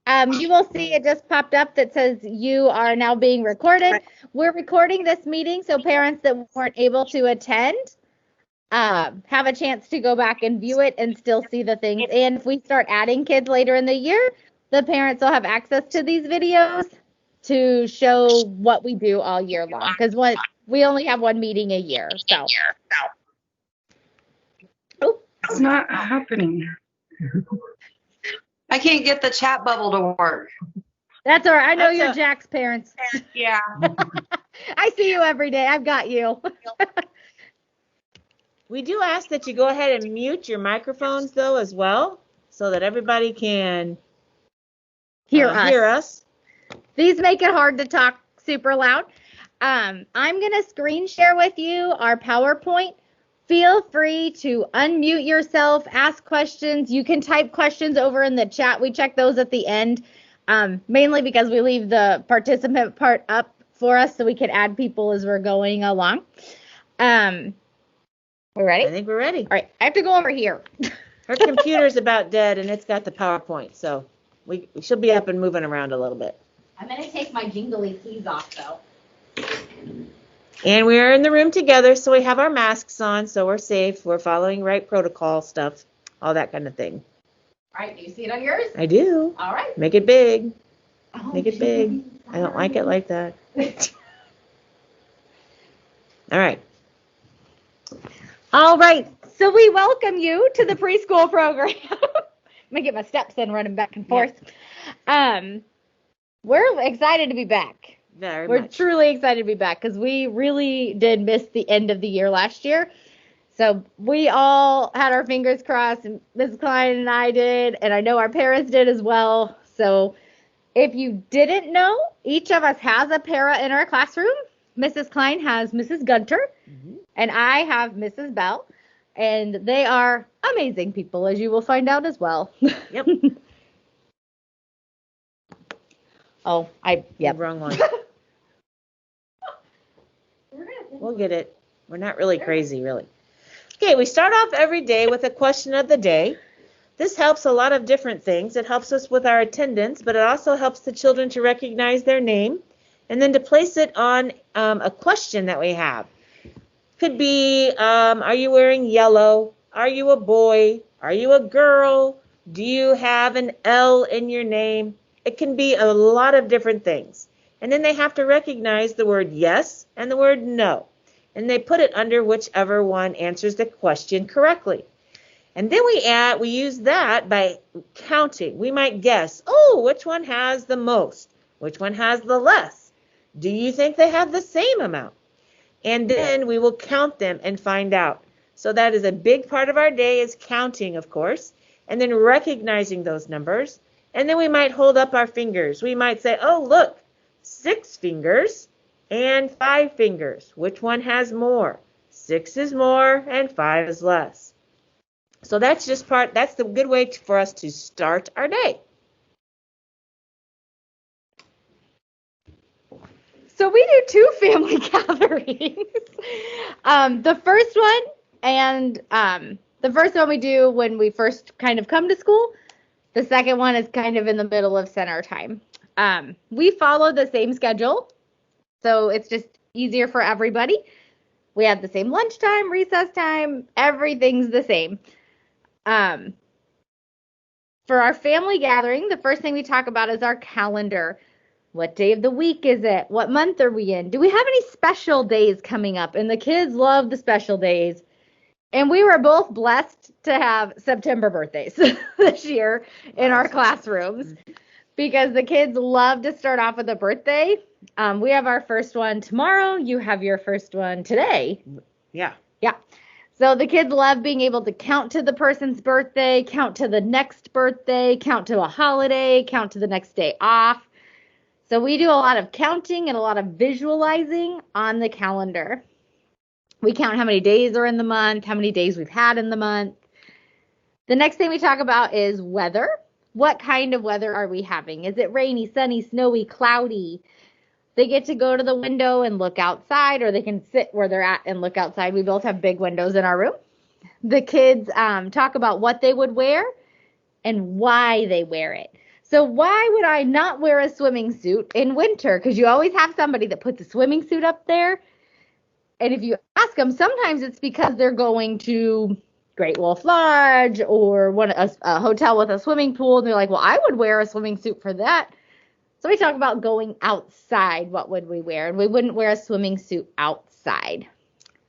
You will see it just popped up that says you are now being recorded. We're recording this meeting so parents that weren't able to attend have a chance to go back and view it and still see the things. And if we start adding kids later in the year, the parents will have access to these videos to show what we do all year long, because we only have one meeting a year. So It's not happening. I can't get the chat bubble to work. That's all right. I know you're Jack's parents. Yeah. I see you every day. I've got you. We do ask that you go ahead and mute your microphones, though, as well, so that everybody can hear us. These make it hard to talk super loud. I'm going to screen share with you our PowerPoint. Feel free to unmute yourself, ask questions. You can type questions over in the chat. We check those at the end, mainly because we leave the participant part up for us so we can add people as we're going along. We're ready? I think we're ready. All right, I have to go over here. Her computer's about dead, and it's got the PowerPoint, so we should be up and moving around a little bit. I'm going to take my jingly keys off, though. And we are in the room together, so we have our masks on, so we're safe. We're following right protocol stuff, all that kind of thing. All right, do you see it on yours? I do. All right. Make it big. Oh, Make it big. I don't like it like that. All right. All right. So we welcome you to the preschool program. Let me get my steps in, running back and forth. Yeah. We're excited to be back. We're truly excited to be back because we really did miss the end of the year last year. So we all had our fingers crossed, and Mrs. Klein and I did, and I know our parents did as well. So if you didn't know, each of us has a para in our classroom. Mrs. Klein has Mrs. Gunter, and I have Mrs. Bell, and they are amazing people, as you will find out as well. Yep. Yep. Wrong one. We'll get it. We're not really crazy, really. Okay, we start off every day with a question of the day. This helps a lot of different things. It helps us with our attendance, but it also helps the children to recognize their name and then to place it on a question that we have. Could be, are you wearing yellow? Are you a boy? Are you a girl? Do you have an L in your name? It can be a lot of different things. And then they have to recognize the word yes and the word no. And they put it under whichever one answers the question correctly. And then we use that by counting. We might guess, which one has the most? Which one has the less? Do you think they have the same amount? And then we will count them and find out. So that is a big part of our day, is counting, of course, and then recognizing those numbers. And then we might hold up our fingers. We might say, look, 6 fingers and 5 fingers. Which one has more? 6 is more and 5 is less. So that's the good way for us to start our day. So we do 2 family gatherings. The first one we do when we first kind of come to school. The second one is kind of in the middle of center time. We follow the same schedule, so it's just easier for everybody. We have the same lunchtime, recess time, everything's the same. For our family gathering, the first thing we talk about is our calendar. What day of the week is it? What month are we in? Do we have any special days coming up? And the kids love the special days. And we were both blessed to have September birthdays this year in our classrooms because the kids love to start off with a birthday. We have our first one tomorrow. You have your first one today. Yeah. So the kids love being able to count to the person's birthday, count to the next birthday, count to a holiday, count to the next day off. So we do a lot of counting and a lot of visualizing on the calendar. We count how many days are in the month, how many days we've had in the month. The next thing we talk about is weather. What kind of weather are we having? Is it rainy, sunny, snowy, cloudy? They get to go to the window and look outside, or they can sit where they're at and look outside. We both have big windows in our room. The kids talk about what they would wear and why they wear it. So So why would I not wear a swimming suit in winter? Because you always have somebody that puts a swimming suit up there. And if you ask them, sometimes it's because they're going to Great Wolf Lodge or a hotel with a swimming pool. And they're like, well, I would wear a swimming suit for that. So we talk about going outside. What would we wear? And we wouldn't wear a swimming suit outside.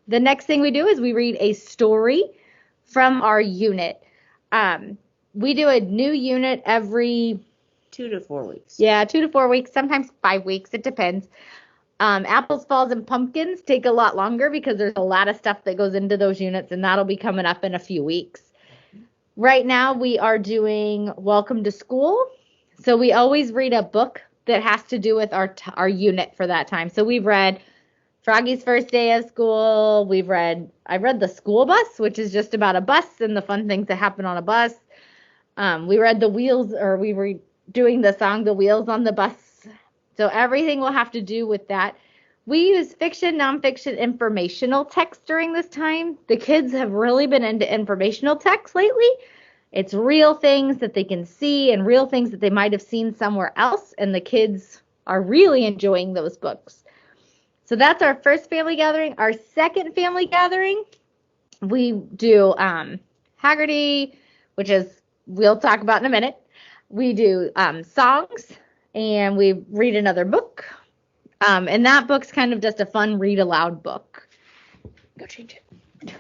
The next thing we do is we read a story from our unit. We do a new unit every 2 to 4 weeks. Yeah, 2 to 4 weeks, sometimes 5 weeks. It depends. Apples, Falls, and Pumpkins take a lot longer because there's a lot of stuff that goes into those units, and that'll be coming up in a few weeks. Right now, we are doing Welcome to School. So we always read a book that has to do with our unit for that time. So we've read Froggy's First Day of School. I read The School Bus, which is just about a bus and the fun things that happen on a bus. We read we were doing the song The Wheels on the Bus. So everything will have to do with that. We use fiction, nonfiction, informational text during this time. The kids have really been into informational text lately. It's real things that they can see and real things that they might have seen somewhere else, and the kids are really enjoying those books. So that's our first family gathering. Our second family gathering, we do Hagerty, which is we'll talk about in a minute. We do songs, and we read another book. And that book's kind of just a fun read aloud book. Go change it.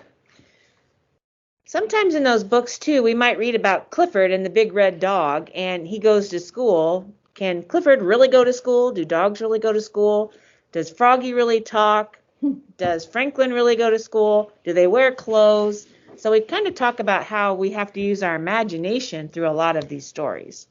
Sometimes in those books, too, we might read about Clifford and the big red dog, and he goes to school. Can Clifford really go to school? Do dogs really go to school? Does Froggy really talk? Does Franklin really go to school? Do they wear clothes? So we kind of talk about how we have to use our imagination through a lot of these stories.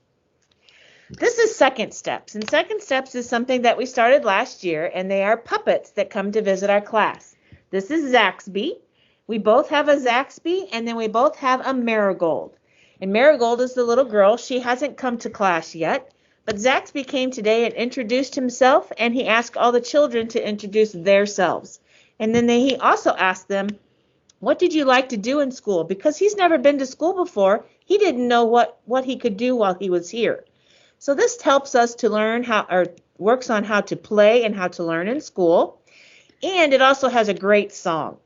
This is Second Steps, and Second Steps is something that we started last year, and they are puppets that come to visit our class. This is Zaxby. We both have a Zaxby, and then we both have a Marigold. And Marigold is the little girl. She hasn't come to class yet, but Zaxby came today and introduced himself, and he asked all the children to introduce themselves. And then he also asked them, what did you like to do in school? Because he's never been to school before. He didn't know what he could do while he was here. So this helps us to learn works on how to play and how to learn in school. And it also has a great song.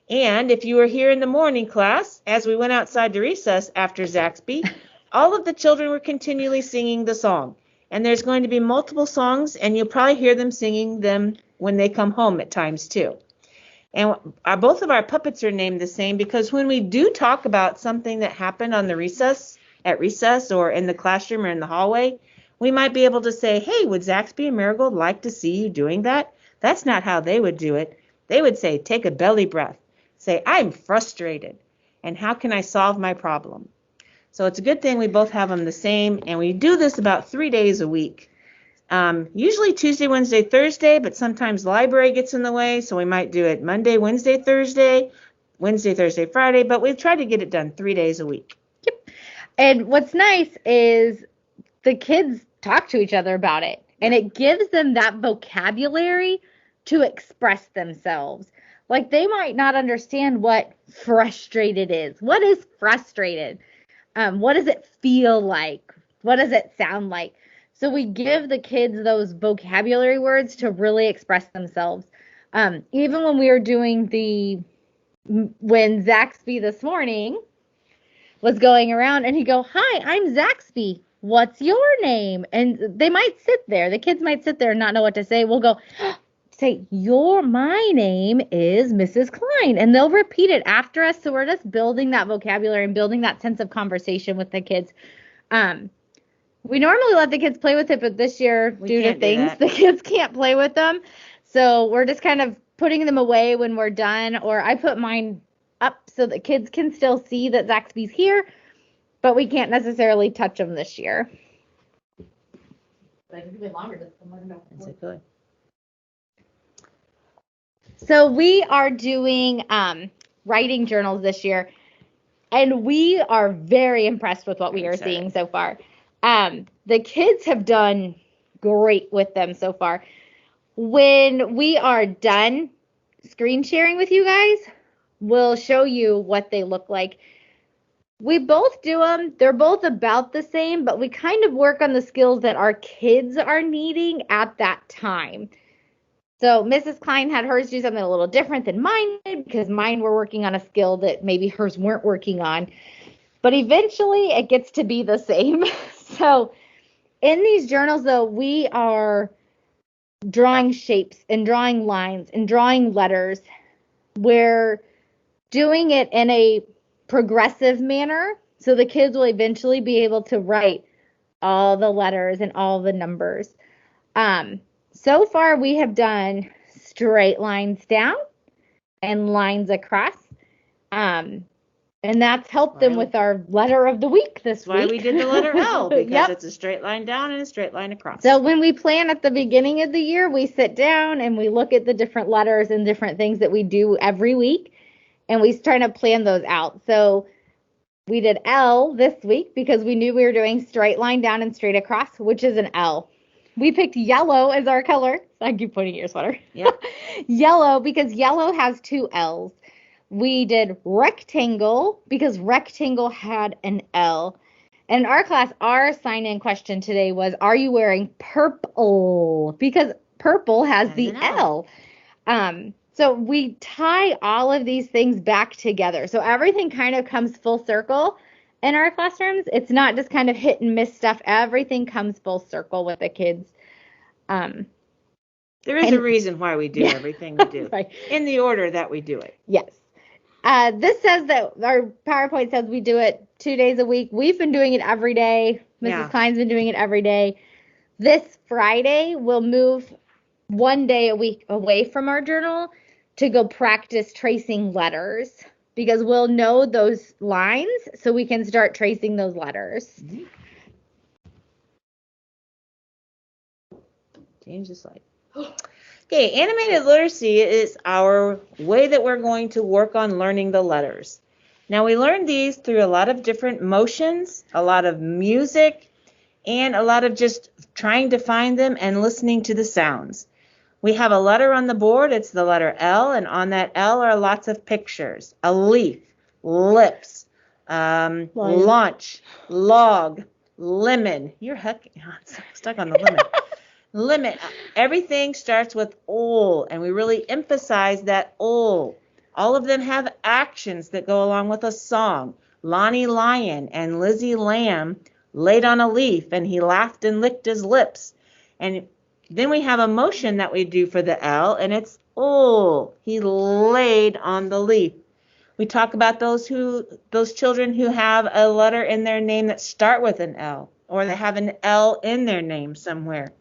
And if you were here in the morning class, as we went outside to recess after Zaxby, all of the children were continually singing the song. And there's going to be multiple songs, and you'll probably hear them singing them when they come home at times too. And both of our puppets are named the same because when we do talk about something that happened on the recess or in the classroom or in the hallway, we might be able to say, hey, would Zaxby and Marigold like to see you doing that? That's not how they would do it. They would say, take a belly breath. Say, I'm frustrated, and how can I solve my problem? So it's a good thing we both have them the same, and we do this about 3 days a week. Usually Tuesday, Wednesday, Thursday, but sometimes library gets in the way, so we might do it Monday, Wednesday, Thursday, Friday, but we try to get it done 3 days a week. Yep. And what's nice is the kids talk to each other about it, and it gives them that vocabulary to express themselves. Like, they might not understand what frustrated is. What is frustrated? What does it feel like? What does it sound like? So we give the kids those vocabulary words to really express themselves. Even when we were doing when Zaxby this morning was going around and he'd go, hi, I'm Zaxby. What's your name? And they might sit there. The kids might sit there and not know what to say. We'll go, say, my name is Mrs. Klein. And they'll repeat it after us. So we're just building that vocabulary and building that sense of conversation with the kids. We normally let the kids play with it, but this year, due to things, the kids can't play with them. So we're just kind of putting them away when we're done. Or I put mine up so the kids can still see that Zaxby's here, but we can't necessarily touch them this year. But I can do it longer. That's good. So we are doing writing journals this year, and we are very impressed with what we are seeing so far. The kids have done great with them so far. When we are done screen sharing with you guys, we'll show you what they look like. We both do them. They're both about the same, but we kind of work on the skills that our kids are needing at that time. So Mrs. Klein had hers do something a little different than mine did because mine were working on a skill that maybe hers weren't working on. But eventually it gets to be the same. So in these journals, though, we are drawing shapes and drawing lines and drawing letters. We're doing it in a progressive manner, so the kids will eventually be able to write all the letters and all the numbers. So far we have done straight lines down and lines across. And that's helped them with our letter of the week this week. That's why we did the letter L, because it's a straight line down and a straight line across. So when we plan at the beginning of the year, we sit down and we look at the different letters and different things that we do every week, and we try to plan those out. So we did L this week because we knew we were doing straight line down and straight across, which is an L. We picked yellow as our color. I keep pointing at your sweater. Yeah. Yellow, because yellow has two L's. We did rectangle because rectangle had an L. And in our class, our sign-in question today was, are you wearing purple? Because purple has the L. So we tie all of these things back together. So everything kind of comes full circle in our classrooms. It's not just kind of hit and miss stuff. Everything comes full circle with the kids. There is a reason why we do everything we do. Right. In the order that we do it. Yes. This says that our PowerPoint says we do it 2 days a week. We've been doing it every day. Mrs. Klein's been doing it every day. This Friday, we'll move 1 day a week away from our journal to go practice tracing letters, because we'll know those lines so we can start tracing those letters. Mm-hmm. Change the slide. Okay, animated literacy is our way that we're going to work on learning the letters. Now, we learn these through a lot of different motions, a lot of music, and a lot of just trying to find them and listening to the sounds. We have a letter on the board. It's the letter L, and on that L are lots of pictures. A leaf, lips, launch, log, lemon. You're stuck on the lemon. Lemon. Everything starts with ol, and we really emphasize that ol. All of them have actions that go along with a song. Lonnie Lion and Lizzie Lamb laid on a leaf, and he laughed and licked his lips. And then we have a motion that we do for the L, and it's ol. He laid on the leaf. We talk about those children who have a letter in their name that start with an L, or they have an L in their name somewhere.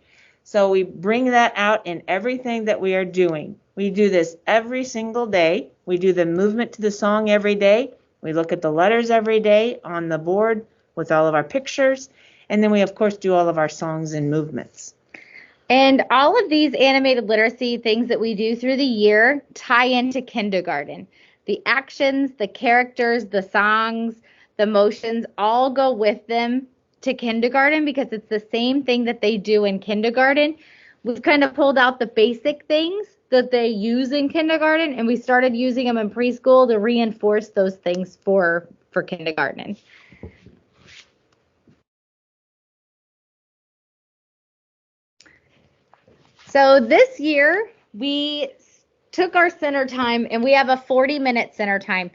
So we bring that out in everything that we are doing. We do this every single day. We do the movement to the song every day. We look at the letters every day on the board with all of our pictures. And then we, of course, do all of our songs and movements. And all of these animated literacy things that we do through the year tie into kindergarten. The actions, the characters, the songs, the motions all go with them to kindergarten because it's the same thing that they do in kindergarten. We've kind of pulled out the basic things that they use in kindergarten, and we started using them in preschool to reinforce those things for kindergarten. So this year we took our center time, and we have a 40-minute center time.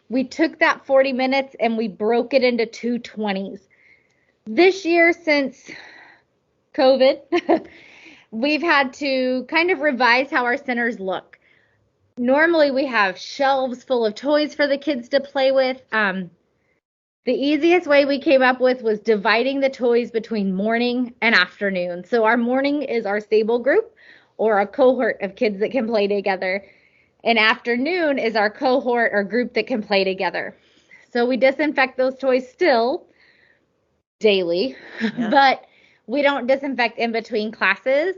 We took that 40 minutes and we broke it into 2 20s. This year, since COVID, we've had to kind of revise how our centers look. Normally, we have shelves full of toys for the kids to play with. The easiest way we came up with was dividing the toys between morning and afternoon. So our morning is our stable group, or a cohort of kids that can play together. And afternoon is our cohort or group that can play together. So we disinfect those toys still daily, but we don't disinfect in between classes.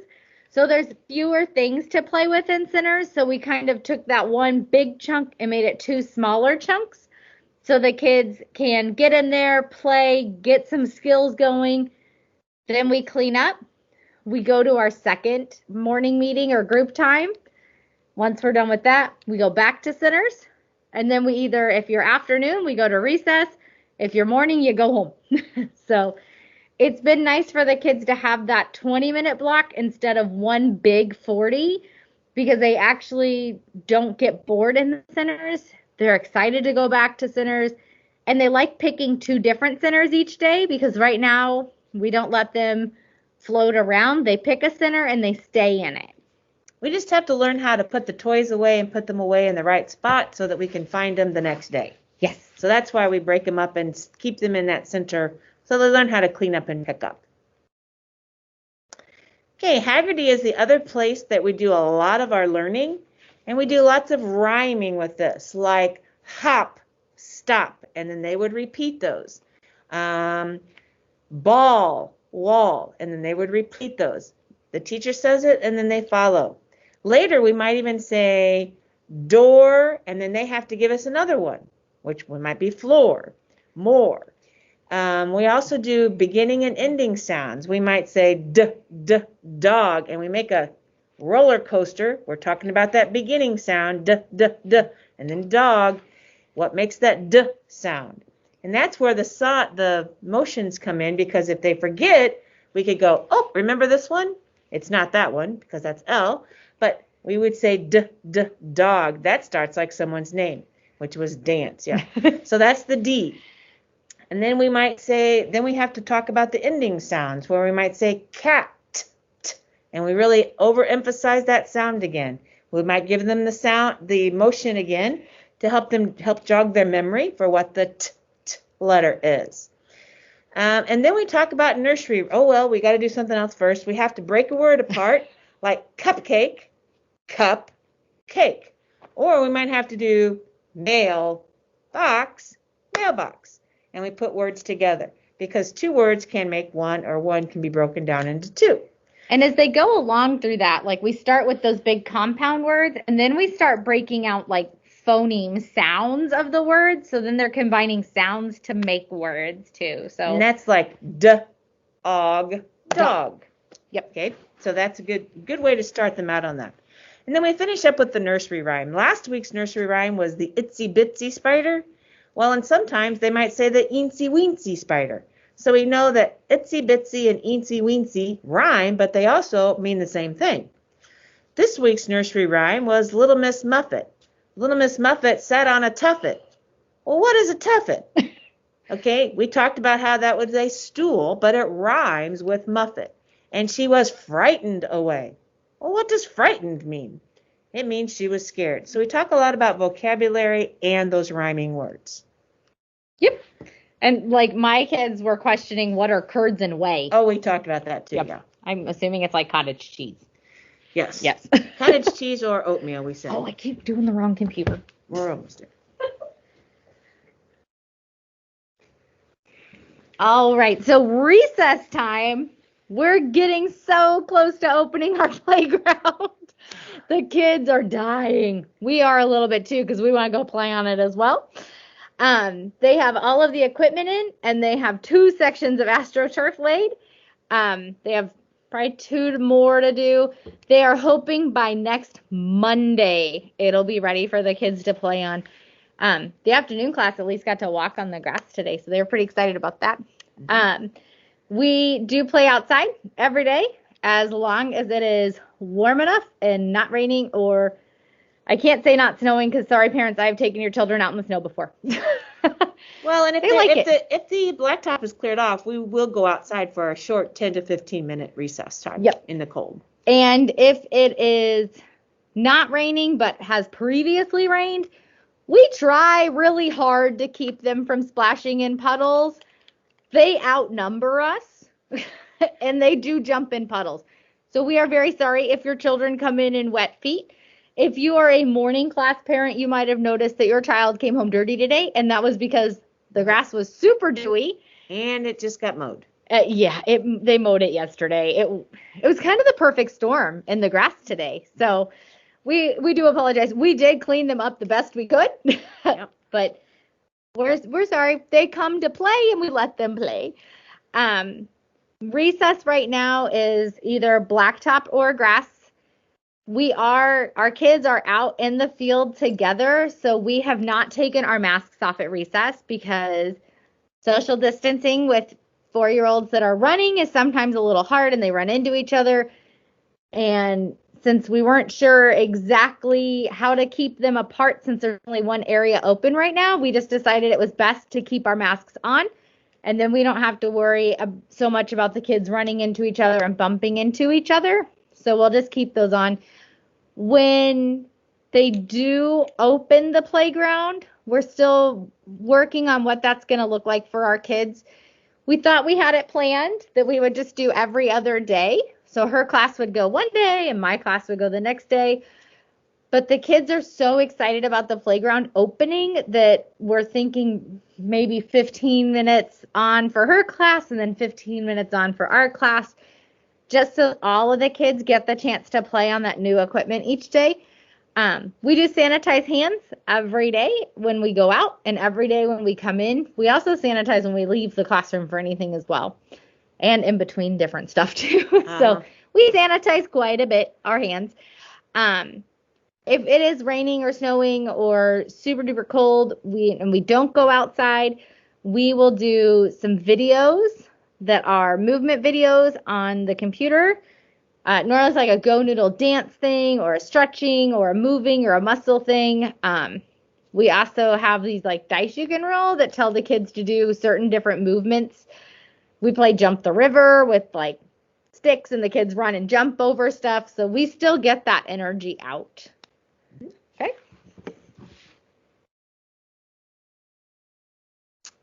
So there's fewer things to play with in centers. So we kind of took that one big chunk and made it 2 smaller chunks so the kids can get in there, play, get some skills going. Then we clean up. We go to our second morning meeting or group time. Once we're done with that, we go back to centers. And then we either, if you're afternoon, we go to recess. If you're morning, you go home. So it's been nice for the kids to have that 20-minute block instead of one big 40 because they actually don't get bored in the centers. They're excited to go back to centers, and they like picking 2 different centers each day because right now we don't let them float around. They pick a center and they stay in it. We just have to learn how to put the toys away and put them away in the right spot so that we can find them the next day. Yes. So that's why we break them up and keep them in that center so they learn how to clean up and pick up. Okay, Hagerty is the other place that we do a lot of our learning, and we do lots of rhyming with this, like hop, stop, and then they would repeat those. Ball, wall, and then they would repeat those. The teacher says it, and then they follow. Later, we might even say door, and then they have to give us another one, which one might be floor, more. We also do beginning and ending sounds. We might say dog, and we make a roller coaster. We're talking about that beginning sound, and then dog. What makes that d sound? And that's where the motions come in, because if they forget, we could go, oh, remember this one? It's not that one because that's L, but we would say dog. That starts like someone's name, which was dance, yeah. So that's the D. And then we might say, then we have to talk about the ending sounds, where we might say cat, and we really overemphasize that sound again. We might give them the motion again to help jog their memory for what the t letter is. And then we talk about nursery. Oh, well, we got to do something else first. We have to break a word apart, like cupcake, cup, cake. Or we might have to do mail, box, mailbox. And we put words together, because 2 words can make one, or one can be broken down into 2. And as they go along through that, like we start with those big compound words, and then we start breaking out like phoneme sounds of the words. So then they're combining sounds to make words too. So and that's like dog. Yep. Okay. So that's a good way to start them out on that. And then we finish up with the nursery rhyme. Last week's nursery rhyme was the itsy bitsy spider. Well, and sometimes they might say the eensy weensy spider. So we know that itsy bitsy and eensy weensy rhyme, but they also mean the same thing. This week's nursery rhyme was Little Miss Muffet. Little Miss Muffet sat on a tuffet. Well, what is a tuffet? Okay, we talked about how that was a stool, but it rhymes with muffet. And she was frightened away. Well, what does frightened mean? It means she was scared. So we talk a lot about vocabulary and those rhyming words. Yep. And like my kids were questioning, what are curds and whey? Oh, we talked about that too. Yep. Yeah. I'm assuming it's like cottage cheese. Yes. Yes. Cottage cheese or oatmeal, we said. Oh, I keep doing the wrong computer. We're almost there. All right. So recess time. We're getting so close to opening our playground. The kids are dying. We are a little bit too, because we want to go play on it as well. They have all of the equipment in, and they have 2 sections of AstroTurf laid. They have probably 2 more to do. They are hoping by next Monday it'll be ready for the kids to play on. The afternoon class at least got to walk on the grass today, so they were pretty excited about that. We do play outside every day as long as it is warm enough and not raining, or I can't say not snowing because, sorry, parents, I've taken your children out in the snow before. Well, and if the blacktop is cleared off, we will go outside for a short 10 to 15 minute recess time in the cold. And if it is not raining but has previously rained, we try really hard to keep them from splashing in puddles. They outnumber us, and they do jump in puddles. So we are very sorry if your children come in wet feet. If you are a morning class parent, you might have noticed that your child came home dirty today, and that was because the grass was super dewy. And it just got mowed. They mowed it yesterday. It was kind of the perfect storm in the grass today. So we do apologize. We did clean them up the best we could, yep. But we're sorry. They come to play, and we let them play. Recess right now is either blacktop or grass. Our kids are out in the field together, so we have not taken our masks off at recess because Social distancing with 4-year-olds that are running is sometimes a little hard and they run into each other. And since we weren't sure exactly how to keep them apart since there's only one area open right now, we just decided it was best to keep our masks on. And then we don't have to worry so much about the kids running into each other and bumping into each other. So we'll just keep those on. When they do open the playground, we're still working on what that's going to look like for our kids. We thought we had it planned that we would just do every other day. So her class would go one day and my class would go the next day. But the kids are so excited about the playground opening that we're thinking maybe 15 minutes on for her class and then 15 minutes on for our class, just so all of the kids get the chance to play on that new equipment each day. We do sanitize hands every day when we go out and every day when we come in. We also sanitize when we leave the classroom for anything as well, and in between different stuff too. So we sanitize quite a bit, our hands. If it is raining or snowing or super duper cold, we don't go outside, we will do some videos that are movement videos on the computer. Normally it's like a go noodle dance thing or a stretching or a moving or a muscle thing. We also have these like dice you can roll that tell the kids to do certain different movements. We play jump the river with like sticks and the kids run and jump over stuff. So we still get that energy out. Okay.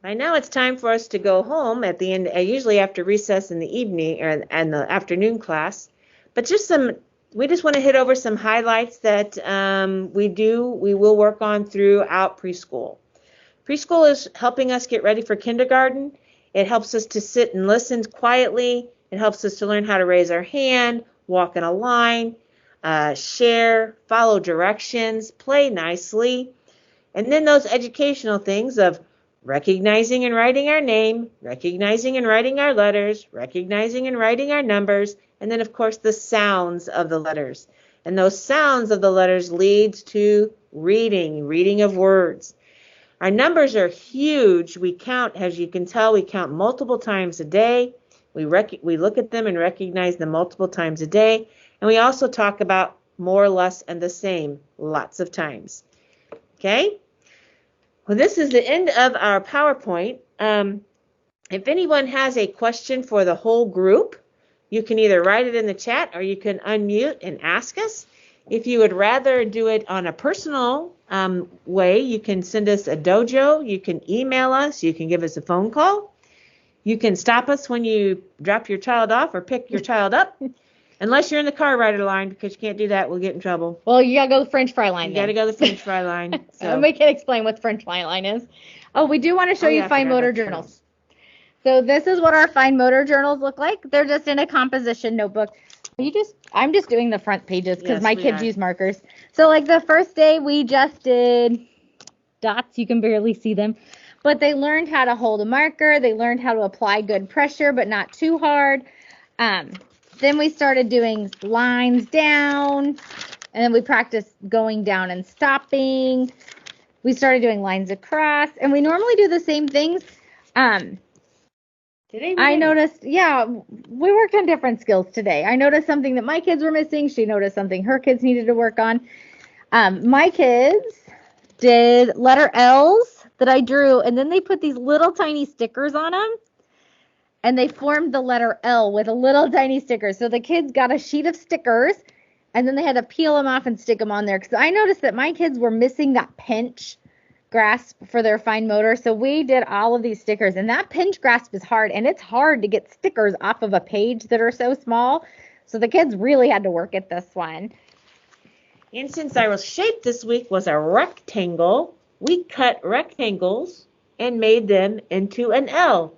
By now it's time for us to go home at the end, usually after recess in the evening and the afternoon class. But we just want to hit over some highlights that we will work on throughout preschool. Preschool is helping us get ready for kindergarten. It helps us to sit and listen quietly. It helps us to learn how to raise our hand, walk in a line, share, follow directions, play nicely. And then those educational things of recognizing and writing our name, recognizing and writing our letters, recognizing and writing our numbers, and then, of course, the sounds of the letters. And those sounds of the letters leads to reading of words. Our numbers are huge. We count, as you can tell, we count multiple times a day. We look at them and recognize them multiple times a day. And we also talk about more, less, and the same lots of times. Okay? Well, this is the end of our PowerPoint. If anyone has a question for the whole group, you can either write it in the chat or you can unmute and ask us. If you would rather do it on a personal way, you can send us a dojo, you can email us, you can give us a phone call. You can stop us when you drop your child off or pick your child up. Unless you're in the car rider line, because you can't do that, we'll get in trouble. Well, you gotta go the French fry line. You gotta go the French fry line. So. And we can explain what the French fry line is. Oh, we do want to show you fine motor journals. So this is what our fine motor journals look like. They're just in a composition notebook. I'm just doing the front pages because my kids use markers. So like the first day we just did dots. You can barely see them. But they learned how to hold a marker. They learned how to apply good pressure, but not too hard. Then we started doing lines down, and then we practiced going down and stopping. We started doing lines across, and we normally do the same things. Today I noticed, we worked on different skills today. I noticed something that my kids were missing. She noticed something her kids needed to work on. My kids did letter L's that I drew, and then they put these little tiny stickers on them. And they formed the letter L with a little tiny sticker. So the kids got a sheet of stickers, and then they had to peel them off and stick them on there. Because I noticed that my kids were missing that pinch grasp for their fine motor. So we did all of these stickers. And that pinch grasp is hard. And it's hard to get stickers off of a page that are so small. So the kids really had to work at this one. And since our shape this week was a rectangle, we cut rectangles and made them into an L.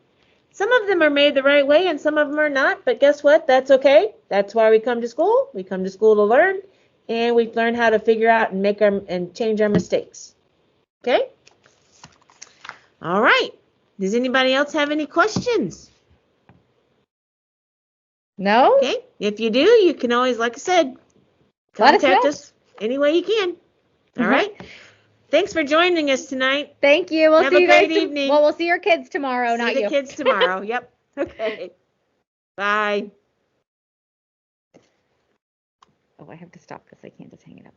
Some of them are made the right way and some of them are not, but guess what? That's okay. That's why we come to school. We come to school to learn, and we learn how to figure out and change our mistakes. Okay? All right. Does anybody else have any questions? No? Okay. If you do, you can always, like I said, contact us any way you can. All right? Thanks for joining us tonight. Thank you. We'll Have see a you guys. great evening. Well, we'll see your kids tomorrow, not See you. the kids tomorrow. Yep. Okay. Bye. Oh, I have to stop because I can't just hang it up.